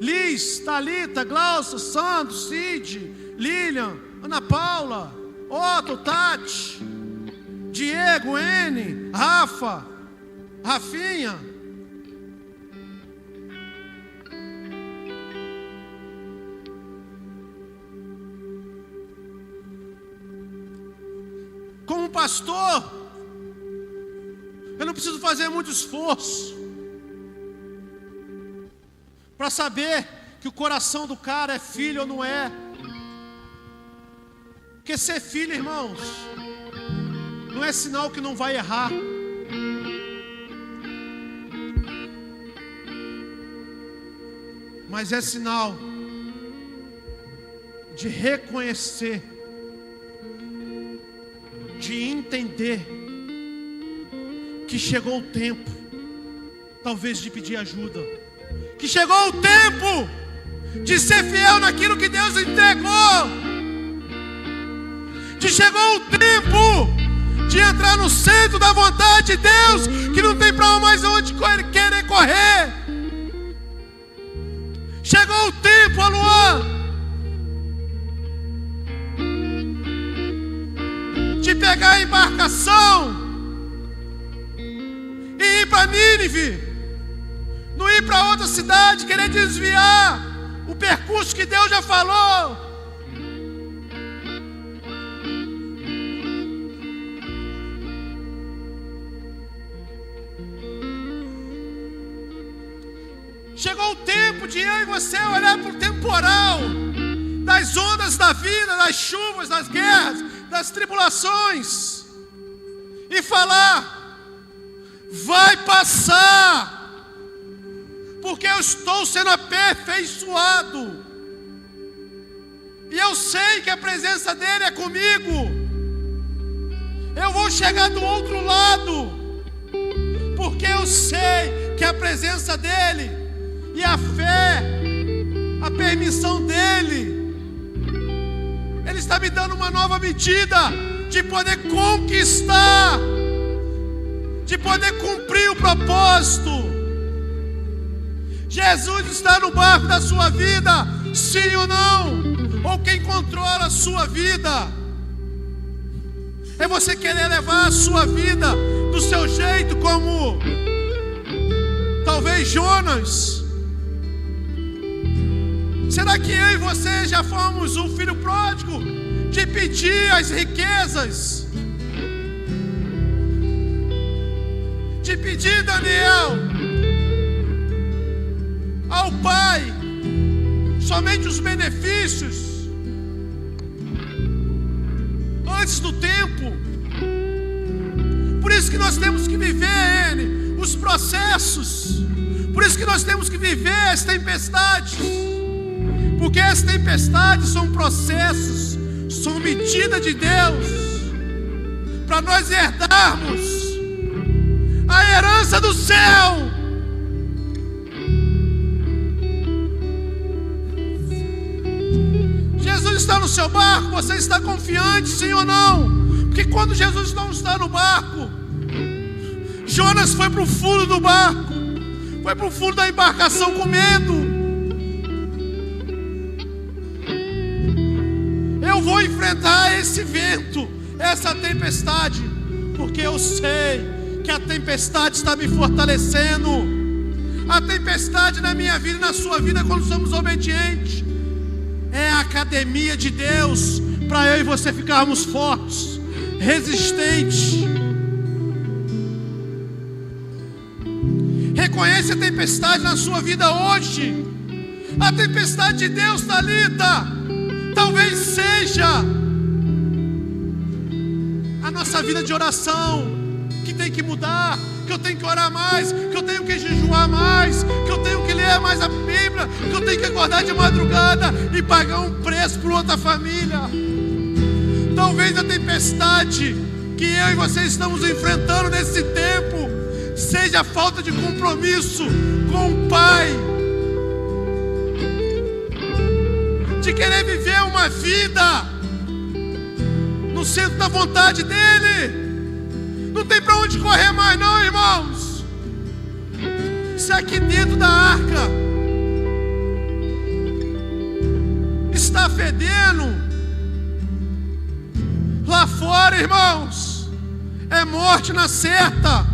Liz, Thalita, Glaucio, Sandro, Cid, Lilian, Ana Paula, Otto, Tati, Diego, N, Rafa, Rafinha. Como pastor, eu não preciso fazer muito esforço para saber que o coração do cara é filho ou não é. Porque ser filho, irmãos, não é sinal que não vai errar. Mas é sinal de reconhecer, de entender que chegou o tempo, talvez, de pedir ajuda, que chegou o tempo de ser fiel naquilo que Deus entregou, que chegou o tempo de entrar no centro da vontade de Deus, que não tem para mais onde querer correr. Chegou o tempo, Luan, de pegar a embarcação e ir para Nínive, não ir para outra cidade, querer desviar o percurso que Deus já falou. Chegou o tempo de eu e você olhar para o temporal, das ondas da vida, das chuvas, das guerras, das tribulações, e falar: vai passar, porque eu estou sendo aperfeiçoado, e eu sei que a presença dele é comigo. Eu vou chegar do outro lado, porque eu sei que a presença dele e a fé, a permissão dele, ele está me dando uma nova medida de poder conquistar, de poder cumprir o propósito. Jesus está no barco da sua vida, sim ou não? Ou quem controla a sua vida? É você querer levar a sua vida do seu jeito, como talvez Jonas. Será que eu e você já fomos um filho pródigo, de pedir as riquezas, pedir, Daniel, ao Pai somente os benefícios antes do tempo. Por isso que nós temos que viver os processos. Por isso que nós temos que viver as tempestades. Porque as tempestades são processos, são medida de Deus para nós herdarmos a herança do céu. Jesus está no seu barco, você está confiante, sim ou não? Porque quando Jesus não está no barco, Jonas foi para o fundo do barco, foi para o fundo da embarcação com medo. Eu vou enfrentar esse vento, essa tempestade, porque eu sei que a tempestade está me fortalecendo. A tempestade na minha vida e na sua vida, quando somos obedientes, é a academia de Deus para eu e você ficarmos fortes, resistentes. Reconhece a tempestade na sua vida hoje. A tempestade de Deus, Thalita, talvez seja a nossa vida de oração que tem que mudar, que eu tenho que orar mais, que eu tenho que jejuar mais, que eu tenho que ler mais a Bíblia, que eu tenho que acordar de madrugada e pagar um preço por outra família. Talvez a tempestade que eu e você estamos enfrentando nesse tempo seja a falta de compromisso com o Pai, de querer viver uma vida no centro da vontade dEle. Não tem para onde correr mais não, irmãos. Se aqui dentro da arca está fedendo, lá fora, irmãos, é morte na certa.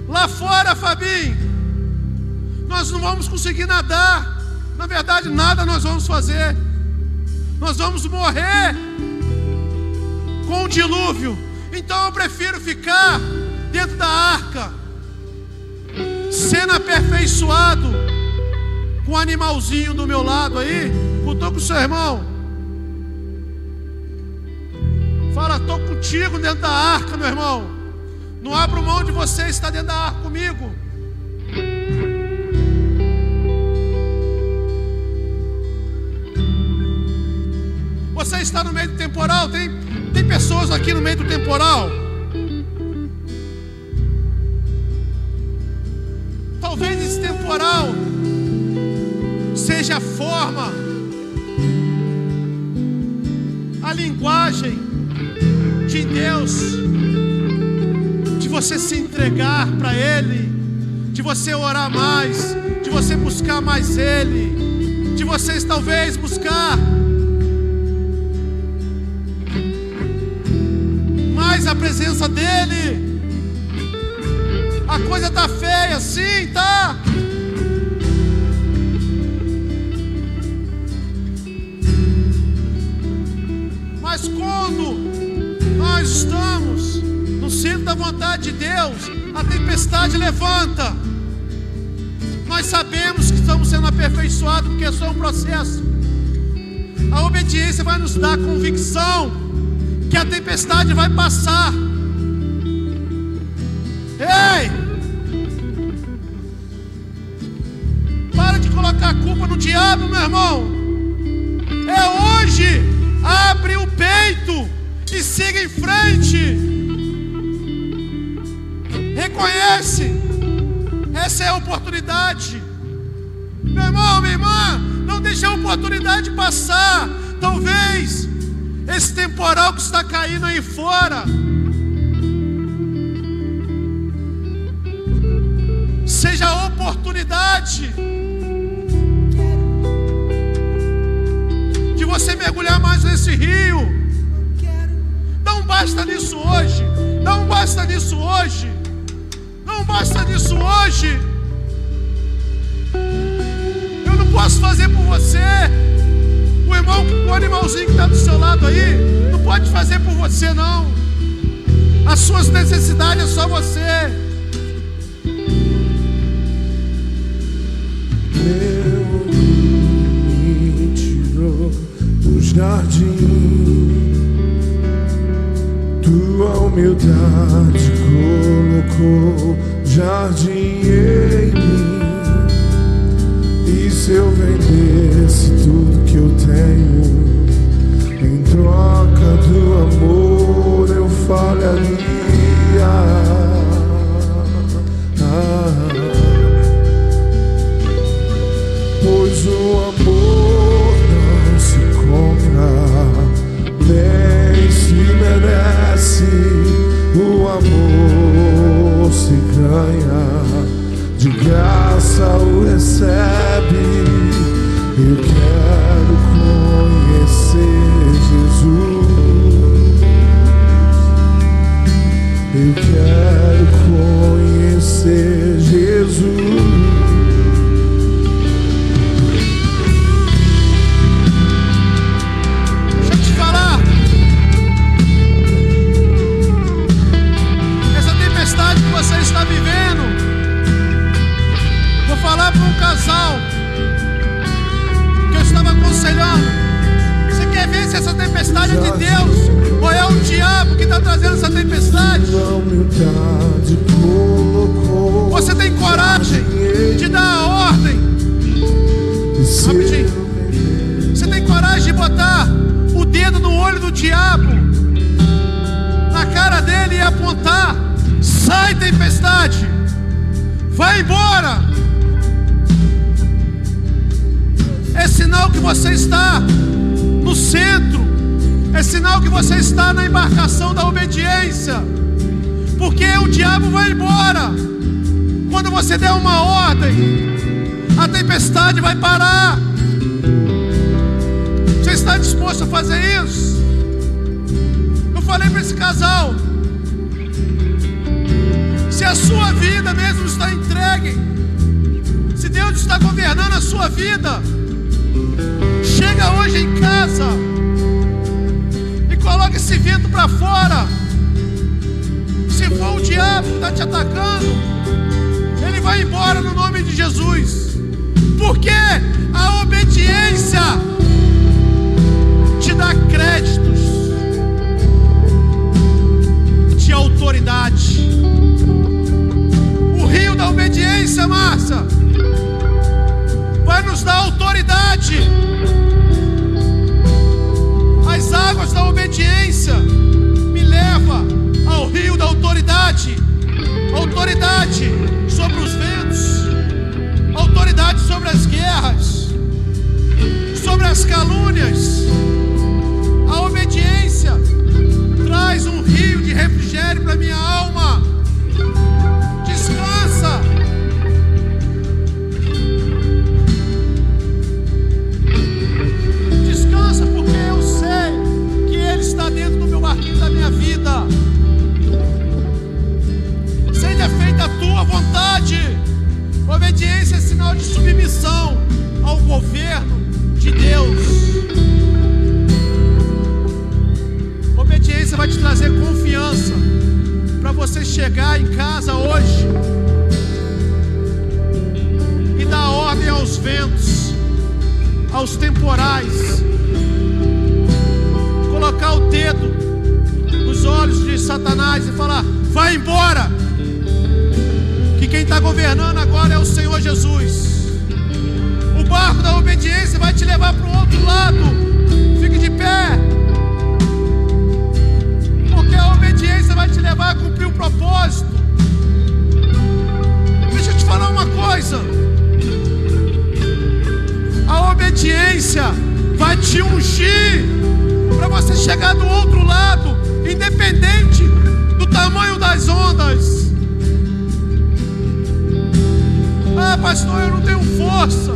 Lá fora, Fabinho, nós não vamos conseguir nadar. Na verdade, nada nós vamos fazer. Nós vamos morrer com o dilúvio. Então eu prefiro ficar dentro da arca, sendo aperfeiçoado com o animalzinho do meu lado aí. Estou com o seu irmão. Fala, estou contigo dentro da arca, meu irmão. Não abro mão de você estar dentro da arca comigo. Você está no meio do temporal. Tem pessoas aqui no meio do temporal. Talvez esse temporal seja a forma, a linguagem de Deus, de você se entregar para Ele, de você orar mais, de você buscar mais Ele, de vocês talvez buscar mais a presença dEle. A coisa tá feia, sim, tá? Mas quando nós estamos no centro da vontade de Deus, a tempestade levanta. Nós sabemos que estamos sendo aperfeiçoados, porque é só um processo. A obediência vai nos dar convicção que a tempestade vai passar. Ei! Para de colocar a culpa no diabo, meu irmão. É hoje. Abre o peito e siga em frente. Reconhece. Essa é a oportunidade. Meu irmão, minha irmã, não deixe a oportunidade passar. Talvez esse temporal que está caindo aí fora seja a oportunidade de você mergulhar mais nesse rio. Não basta nisso hoje. Não basta nisso hoje. Não basta nisso hoje. Eu não posso fazer por você. O irmão, o animalzinho que está do seu lado aí, não pode fazer por você não. As suas necessidades é só você. Me tirou do jardim, tua humildade colocou jardim em mim. E se eu vendesse tudo que eu tenho, em troca do amor eu falharia. Pois o amor não se compra, nem se merece. O amor se ganha, de graça o recebe. Eu quero conhecer Jesus. Eu quero conhecer Jesus. Deixa eu te falar. Essa tempestade que você está vivendo, vou falar para um casal que eu estava aconselhando. Você quer ver se essa tempestade é de Deus ou é o diabo que está trazendo essa tempestade? Você tem coragem de dar a ordem? Rapidinho. Você tem coragem de botar o dedo no olho do diabo, na cara dele, e apontar: sai, tempestade, vai embora. É sinal que você está no centro, é sinal que você está na embarcação da obediência, porque o diabo vai embora. Quando você der uma ordem, a tempestade vai parar. Você está disposto a fazer isso? Eu falei para esse casal: se a sua vida mesmo está entregue, se Deus está governando a sua vida, chega hoje em casa e coloca esse vento para fora. Se for o diabo que está te atacando, ele vai embora no nome de Jesus. Porque a obediência te dá créditos de autoridade. O rio da obediência, Márcia, vai nos dar autoridade. As águas da obediência me levam ao rio da autoridade. Autoridade sobre os ventos, autoridade sobre as guerras, sobre as calúnias. A obediência traz um rio de refrigério para minha alma. Descansa. Descansa, porque eu sei que Ele está dentro do meu barquinho da minha vida. Seja feita a tua vontade. Obediência é sinal de submissão ao governo de Deus. Obediência vai te trazer confiança para você chegar em casa hoje e dar ordem aos ventos, aos temporais, colocar o dedo nos olhos de Satanás e falar: vai embora, que quem está governando agora é o Senhor Jesus. O barco da obediência vai te levar para o outro lado. Fique de pé, porque a obediência vai te levar a cumprir o propósito. Deixa eu te falar uma coisa: a obediência vai te ungir para você chegar do outro lado, independente do tamanho das ondas. Ah, pastor, eu não tenho força.